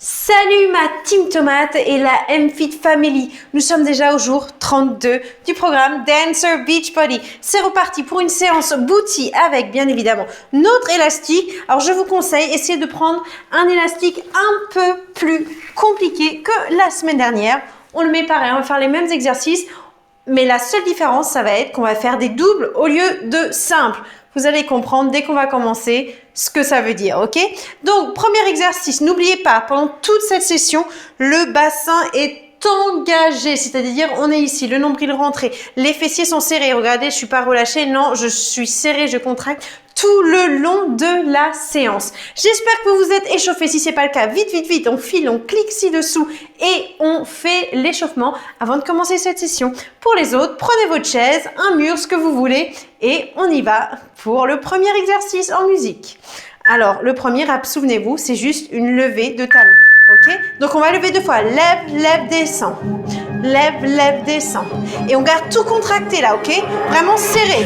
Salut ma team tomate et la MFit Family. Nous sommes déjà au jour 32 du programme Dancer Beachbody. C'est reparti pour une séance booty avec bien évidemment notre élastique. Alors je vous conseille, essayez de prendre un élastique un peu plus compliqué que la semaine dernière. On le met pareil, on va faire les mêmes exercices. Mais la seule différence, ça va être qu'on va faire des doubles au lieu de simples. Vous allez comprendre dès qu'on va commencer ce que ça veut dire, ok? Donc, premier exercice, n'oubliez pas, pendant toute cette session, le bassin est engagé, c'est-à-dire on est ici, le nombril rentré, les fessiers sont serrés. Regardez, je suis pas relâchée, non, je suis serrée, je contracte tout le long de la séance. J'espère que vous vous êtes échauffé. Si c'est pas le cas, vite, vite, vite, on file, on clique ci-dessous et on fait l'échauffement avant de commencer cette session. Pour les autres, prenez votre chaise, un mur, ce que vous voulez et on y va pour le premier exercice en musique. Alors, le premier, souvenez-vous, c'est juste une levée de talon. Ok? Donc, on va lever 2 fois. Lève, lève, descend. Lève, lève, descend. Et on garde tout contracté là, ok? Vraiment serré.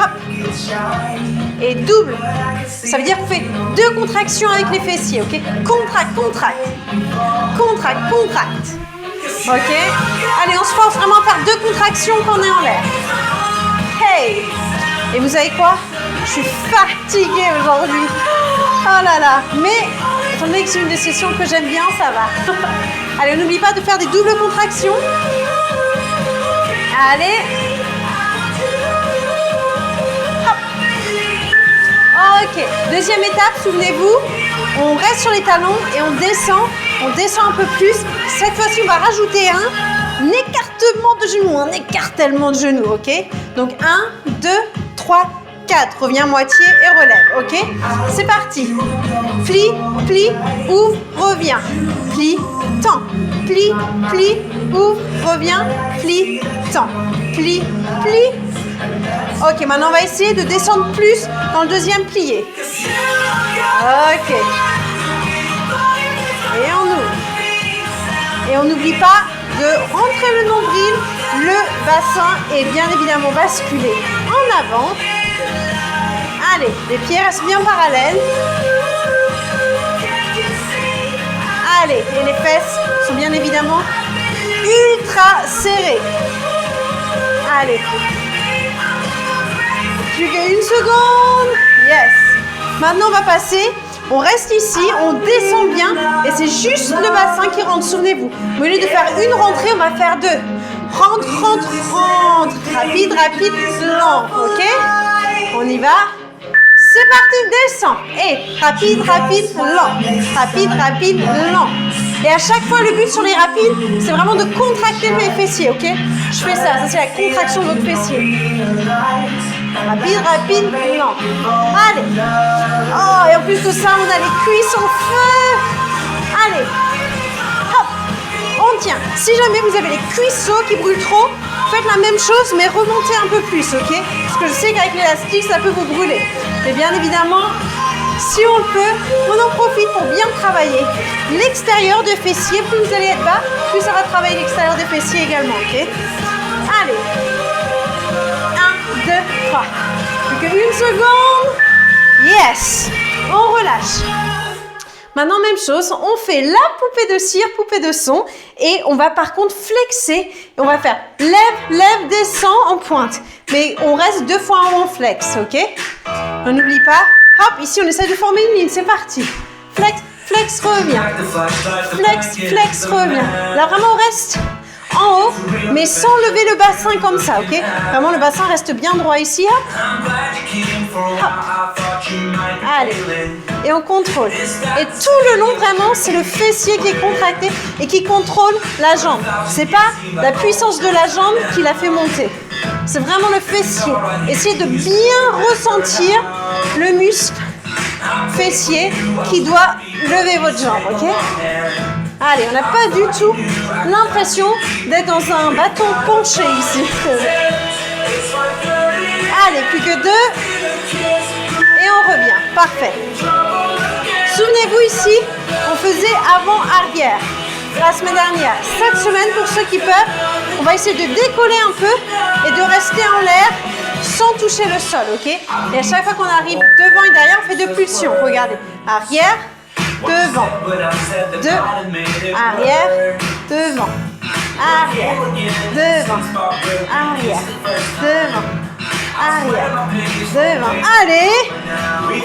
Hop. Et double. Ça veut dire qu'on fait 2 contractions avec les fessiers, ok? Contracte, contracte. Contracte, contracte. Ok? Allez, on se force vraiment à faire 2 contractions quand on est en l'air. Hey! Et vous savez quoi? Je suis fatiguée aujourd'hui. Oh là là. Mais, étant donné que c'est une des sessions que j'aime bien, ça va. Allez, n'oublie pas de faire des doubles contractions. Allez. Hop. Ok. Deuxième étape, souvenez-vous, on reste sur les talons et on descend un peu plus. Cette fois-ci, on va rajouter un écartement de genoux, un écartèlement de genoux, ok? Donc 1, 2, 3, 4. Reviens moitié et relève, ok? C'est parti. Plie, plie, ouvre, reviens. Plie, tends. Plie, plie, ouvre, reviens. Plie, tends. Plie, plie. Ok, maintenant on va essayer de descendre plus dans le deuxième plié. Ok. Et on ouvre. Et on n'oublie pas de rentrer le nombril, le bassin et bien évidemment basculer en avant. Allez, les pieds restent bien parallèles. Allez, et les fesses sont bien évidemment ultra serrées. Allez. Plus qu'une seconde. Yes. Maintenant, on va passer. On reste ici, on descend bien et c'est juste le bassin qui rentre, souvenez-vous. Au lieu de faire une rentrée, on va faire 2. Rentre, rentre, rentre. Rapide, rapide, lent, ok? On y va. C'est parti, descend. Et rapide, rapide, lent. Rapide, rapide, lent. Et à chaque fois, le but sur les rapides, c'est vraiment de contracter mes fessiers, ok? Je fais ça c'est la contraction de votre fessier. Rapide, rapide, lent. Allez. Oh, et en plus de ça, on a les cuisses en feu. Allez. Hop. On tient. Si jamais vous avez les cuisseaux qui brûlent trop, faites la même chose, mais remontez un peu plus, ok? Parce que je sais qu'avec l'élastique, ça peut vous brûler. Mais bien évidemment, si on le peut, on en profite pour bien travailler l'extérieur des fessiers. Plus vous allez être bas, plus ça va travailler l'extérieur des fessiers également, ok? Allez. 1, 2, 3. Plus qu'une seconde. Yes. On relâche. Maintenant, même chose. On fait la poupée de cire, poupée de son. Et on va par contre flexer. Et on va faire lève, lève, descend en pointe. Mais on reste 2 fois en haut, on flex, ok? On n'oublie pas. Hop, ici, on essaie de former une ligne. C'est parti. Flex, flex, reviens. Flex, flex, reviens. Là, vraiment, on reste en haut, mais sans lever le bassin comme ça, ok? Vraiment, le bassin reste bien droit ici, hop. Hop. Allez. Et on contrôle. Et tout le long, vraiment, c'est le fessier qui est contracté et qui contrôle la jambe. C'est pas la puissance de la jambe qui la fait monter. C'est vraiment le fessier. Essayez de bien ressentir le muscle fessier qui doit lever votre jambe, ok? Allez, on n'a pas du tout l'impression d'être dans un bâton penché ici. Allez, plus que 2. Et on revient. Parfait. Souvenez-vous ici, on faisait avant-arrière la semaine dernière. Cette semaine, pour ceux qui peuvent, on va essayer de décoller un peu et de rester en l'air sans toucher le sol, ok? Et à chaque fois qu'on arrive devant et derrière, on fait 2 pulsions. Regardez, arrière, devant, 2, arrière, devant, arrière, devant, arrière, devant, arrière, devant. Allez,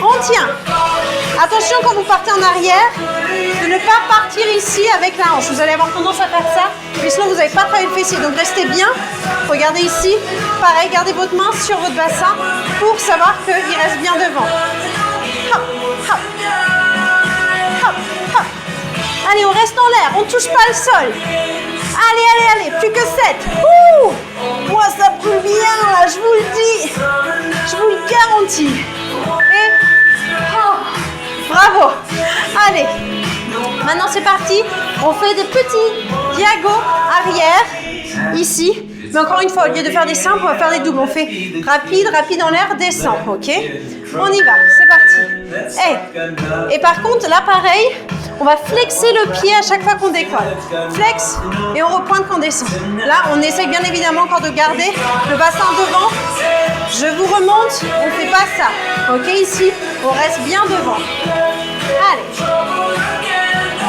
on tient. Attention quand vous partez en arrière, de ne pas partir ici avec la hanche. Vous allez avoir tendance à faire ça, mais sinon vous n'avez pas travaillé le fessier. Donc restez bien. Regardez ici. Pareil, gardez votre main sur votre bassin pour savoir qu'il reste bien devant. Hop, hop, hop, hop. Allez, on reste en l'air. On ne touche pas le sol. Allez, allez, allez. Plus que 7. Ouh, moi, ça brûle bien, là. Je vous le dis. Je vous le garantis. Et... oh, bravo. Allez. Maintenant, c'est parti. On fait des petits diagos arrière, ici. Mais encore une fois, au lieu de faire des simples, on va faire des doubles. On fait rapide, rapide en l'air, descend, ok? On y va, c'est parti. Hey. Et par contre, là, pareil, on va flexer le pied à chaque fois qu'on décolle. Flex et on repointe quand on descend. Là, on essaye bien évidemment encore de garder le bassin devant. Je vous remonte, on ne fait pas ça. Ok, ici, on reste bien devant. Allez.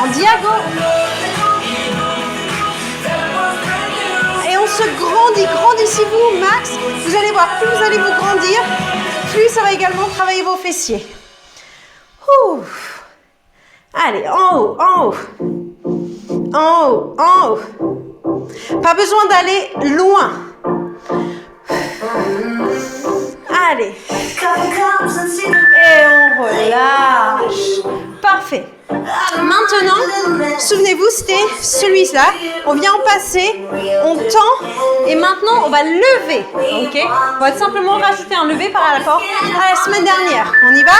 En diago. Et on se grandit. Grandissez-vous, max. Vous allez voir, plus vous allez vous grandir, plus ça va également travailler vos fessiers. Ouh. Allez, en haut, en haut. En haut, en haut. Pas besoin d'aller loin. Allez. Et on relâche. Parfait. Maintenant, souvenez-vous, c'était celui-là. On vient en passer, on tend et maintenant on va lever. Ok? On va simplement rajouter un lever par rapport à la semaine dernière. On y va?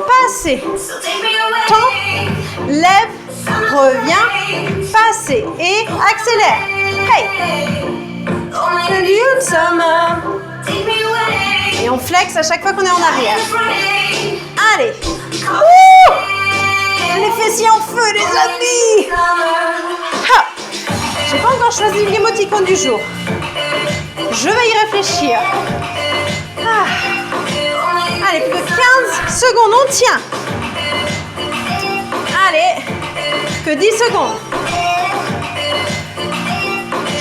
Passer. Tend, lève, reviens, passer et accélère. Hey! Et on flex à chaque fois qu'on est en arrière. Allez. Ouh! Les fessiers en feu, les amis. J'ai pas encore choisi l'émoticône du jour. Je vais y réfléchir. Allez, plus que 15 secondes, on tient. Allez, que 10 secondes.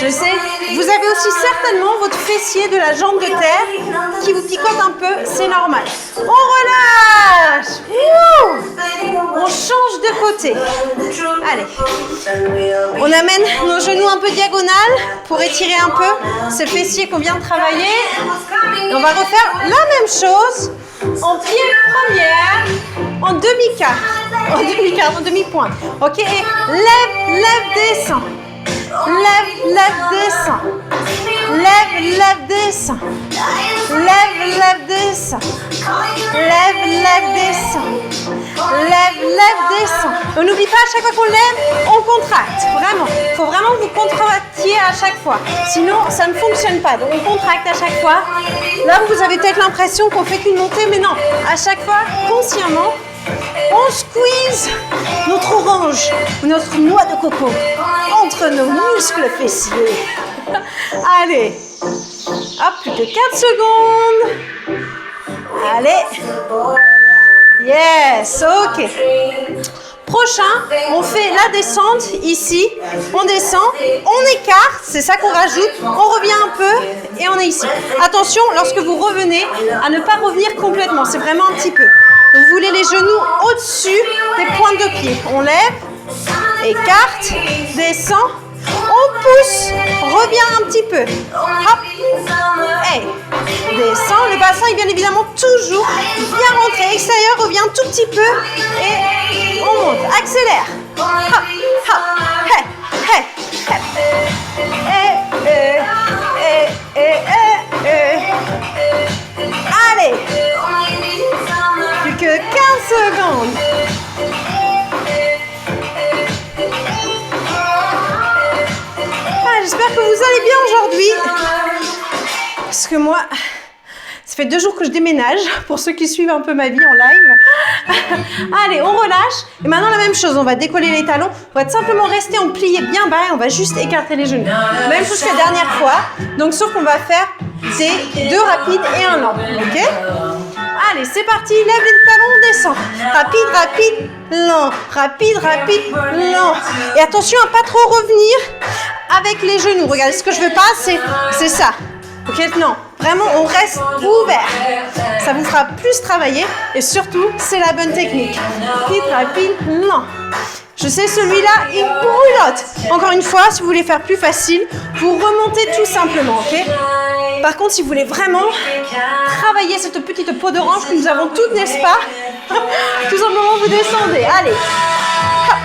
Je sais, vous avez aussi certainement votre fessier de la jambe de terre qui vous picote un peu, c'est normal. On relâche. On change de côté. Allez. On amène nos genoux un peu diagonales pour étirer un peu ce fessier qu'on vient de travailler. Et on va refaire la même chose en pied première, en demi-quart, en demi-pointe. Ok, et lève, lève, descend. Lève, lève, descend. Lève, lève, descend. Lève, lève, descend. Lève, lève, descend. Lève, lève, descend. On n'oublie pas, à chaque fois qu'on lève, on contracte. Vraiment. Il faut vraiment que vous contractiez à chaque fois. Sinon, ça ne fonctionne pas. Donc, on contracte à chaque fois. Là, vous avez peut-être l'impression qu'on fait qu'une montée, mais non. À chaque fois, consciemment, on squeeze notre orange, notre noix de coco entre nos muscles fessiers. Allez. Hop, plus que 4 secondes. Allez. Yes, ok. Prochain, on fait la descente ici. On descend, on écarte, c'est ça qu'on rajoute. On revient un peu et on est ici. Attention, lorsque vous revenez, à ne pas revenir complètement. C'est vraiment un petit peu. Vous voulez les genoux au-dessus des pointes de pied. On lève, écarte, descend, on pousse, revient un petit peu. Hop, hey, descend. Le bassin est bien évidemment toujours bien rentré. Extérieur, revient un tout petit peu et on monte. Accélère. Hop, hop, hey, hey, hey. Allez. Plus que 15 secondes. J'espère que vous allez bien aujourd'hui. Parce que moi, Ça fait 2 jours que je déménage, pour ceux qui suivent un peu ma vie en live. Allez, on relâche. Et maintenant, la même chose, on va décoller les talons. On va simplement rester en plié bien bas et on va juste écarter les genoux. Même chose que la dernière fois. Donc, sauf qu'on va faire des 2 rapides et un lent. Ok? Allez, c'est parti. Lève les talons, descend. Rapide, rapide, lent. Rapide, rapide, lent. Et attention à pas trop revenir avec les genoux. Regardez, ce que je veux pas, c'est ça. Ok, non, vraiment, on reste ouvert. Ça vous fera plus travailler et surtout, c'est la bonne technique. Rapide, rapide, lent. Je sais, celui-là, il brûlote. Encore une fois, si vous voulez faire plus facile, vous remontez tout simplement, ok? Par contre, si vous voulez vraiment travailler cette petite peau d'orange que nous avons toutes, n'est-ce pas? Tout simplement, vous descendez. Allez. Hop.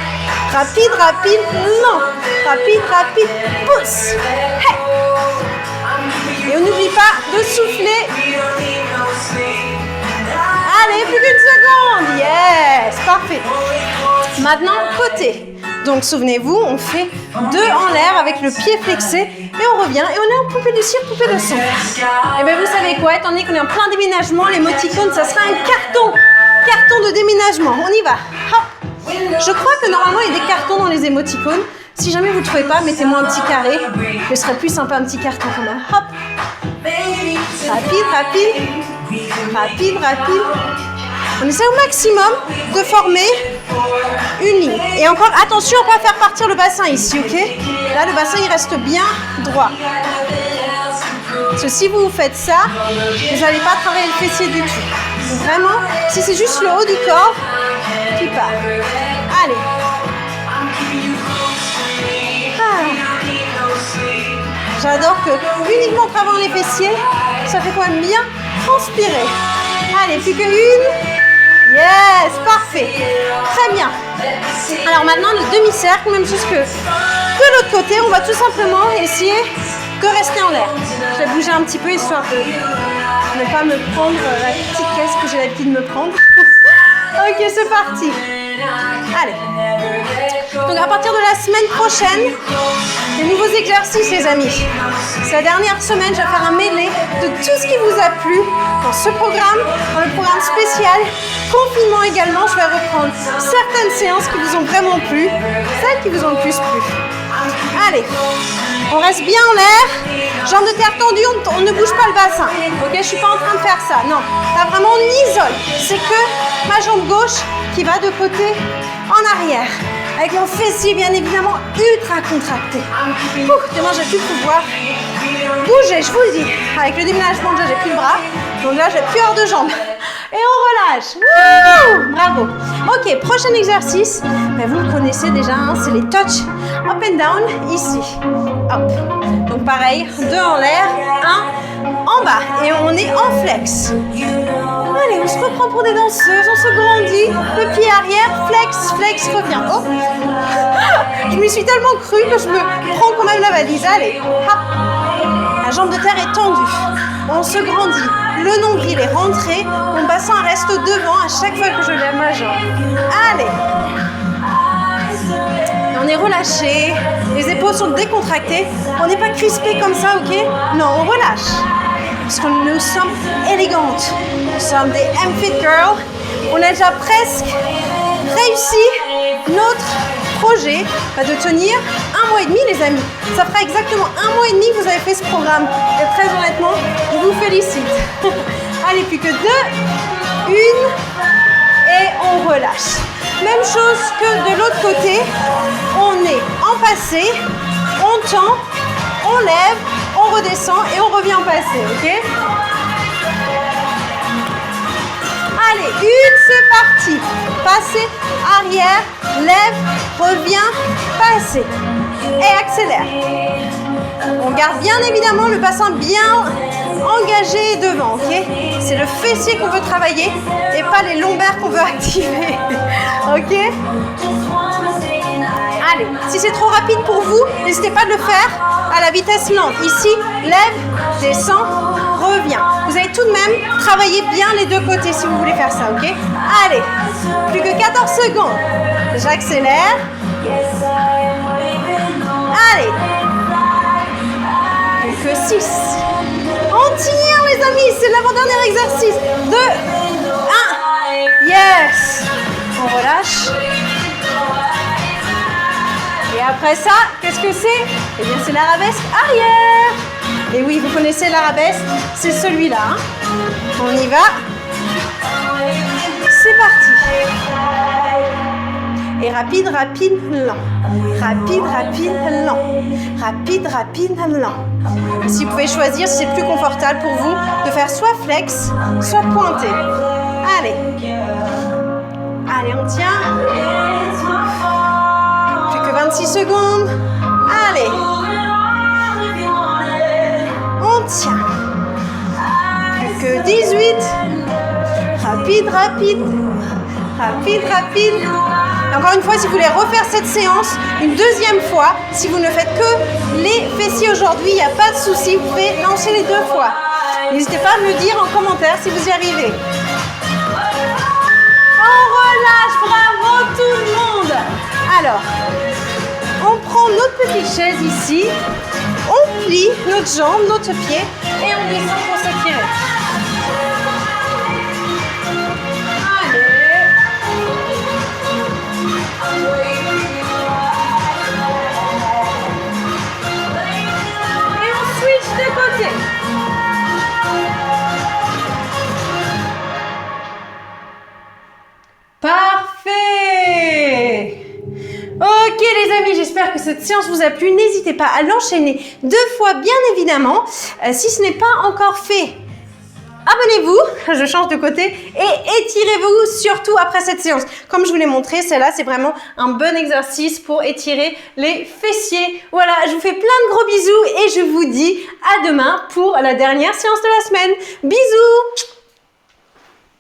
Rapide, rapide, lent. Rapide, rapide, pousse. Hey. Et on n'oublie pas de souffler. Allez, plus qu'une seconde. Yes, parfait. Maintenant, côté. Donc, souvenez-vous, on fait 2 en l'air avec le pied flexé et on revient et on est en poupée de cire, poupée de son. Et bien, vous savez quoi, étant donné qu'on est en plein déménagement, les moticônes, ça sera un carton de déménagement. On y va. Hop. Je crois que normalement, il y a des cartons dans les émoticônes. Si jamais vous ne trouvez pas, mettez-moi un petit carré. Ce serait plus sympa, un petit carton quand même. Hop. Rapide, rapide. Rapide, rapide. On essaie au maximum de former une ligne. Et encore, attention à ne pas faire partir le bassin ici, ok? Là, le bassin, il reste bien droit. Parce que si vous faites ça, vous n'allez pas travailler le fessier du tout. Donc vraiment, si c'est juste le haut du corps qui part. Allez. J'adore que uniquement en travaillant les fessiers, ça fait quand même bien transpirer. Allez, plus qu'une. Yes, parfait. Très bien. Alors maintenant, le demi-cercle, même chose que de l'autre côté, on va tout simplement essayer de rester en l'air. Je vais bouger un petit peu histoire de ne pas me prendre la petite caisse que j'ai l'habitude de me prendre. Ok, c'est parti. Allez. Donc à partir de la semaine prochaine, les nouveaux exercices, les amis. C'est la dernière semaine, je vais faire un medley de tout ce qui vous a plu dans ce programme, dans le programme spécial. Confinement également, je vais reprendre certaines séances qui vous ont vraiment plu, celles qui vous ont le plus plu. Allez, on reste bien en l'air, jambes de terre tendues, on ne bouge pas le bassin. Ok, je ne suis pas en train de faire ça, non. Là vraiment on isole, c'est que ma jambe gauche qui va de côté en arrière. Avec mon fessier bien évidemment ultra contracté. Demain j'ai plus pouvoir bouger, je vous le dis. Avec le déménagement déjà j'ai plus le bras, donc là j'ai plus hors de jambes. Et on relâche. Wouh, bravo. Ok, prochain exercice. Ben, vous le connaissez déjà, hein, c'est les touch up and down ici. Hop. Donc pareil, 2 en l'air, 1 en bas. Et on est en flex. Allez, on se reprend pour des danseuses, on se grandit. Le pied arrière, flex, flex, revient. Oh. Je m'y suis tellement crue que je me prends quand même la valise. Allez, hop. La jambe de terre est tendue. On se grandit. Le nombril est rentré. Mon bassin reste devant à chaque fois que je lève ma jambe. Allez. On est relâché. Les épaules sont décontractées. On n'est pas crispé comme ça, ok? Non, on relâche. Parce que nous sommes élégantes. Nous sommes des M-Fit Girls. On a déjà presque réussi notre projet de tenir 1 mois et demi, les amis. Ça fera exactement 1 mois et demi que vous avez fait ce programme. Et très honnêtement, je vous félicite. Allez, plus que 2, 1, et on relâche. Même chose que de l'autre côté. On est en passé, on tend, on lève, on redescend et on revient en passé, ok? Allez, 1, c'est parti. Passez, arrière, lève, reviens, passez. Et accélère. On garde bien évidemment le bassin bien engagé devant, ok? C'est le fessier qu'on veut travailler et pas les lombaires qu'on veut activer, ok? Allez, si c'est trop rapide pour vous, n'hésitez pas à le faire à la vitesse lente. Ici, lève, descend, revient. Vous allez tout de même travailler bien les 2 côtés si vous voulez faire ça, ok? Allez, plus que 14 secondes. J'accélère. Allez. Plus que 6. On tire les amis, c'est l'avant-dernier exercice. 2, 1, yes. On relâche. Et après ça, qu'est-ce que c'est? Eh bien c'est l'arabesque arrière. Et oui, vous connaissez l'arabesque, c'est celui-là. Hein. On y va. C'est parti. Et rapide, rapide, lent. Rapide, rapide, lent. Rapide, rapide, lent. Et si vous pouvez choisir, si c'est plus confortable pour vous, de faire soit flex, soit pointé. Allez. Allez, on tient. Plus que 26 secondes. Allez. On tient. Plus que 18. Rapide, rapide. Rapide, rapide. Et encore une fois, si vous voulez refaire cette séance une deuxième fois, si vous ne faites que les fessiers aujourd'hui, il n'y a pas de souci, vous pouvez lancer les 2 fois. N'hésitez pas à me dire en commentaire si vous y arrivez. On relâche, bravo tout le monde. Alors, on prend notre petite chaise ici, on plie notre jambe, notre pied et on descend pour s'étirer. Parfait! Ok les amis, j'espère que cette séance vous a plu. N'hésitez pas à l'enchaîner 2 fois bien évidemment. Si ce n'est pas encore fait, abonnez-vous, je change de côté, et étirez-vous surtout après cette séance. Comme je vous l'ai montré, celle-là, c'est vraiment un bon exercice pour étirer les fessiers. Voilà, je vous fais plein de gros bisous et je vous dis à demain pour la dernière séance de la semaine. Bisous!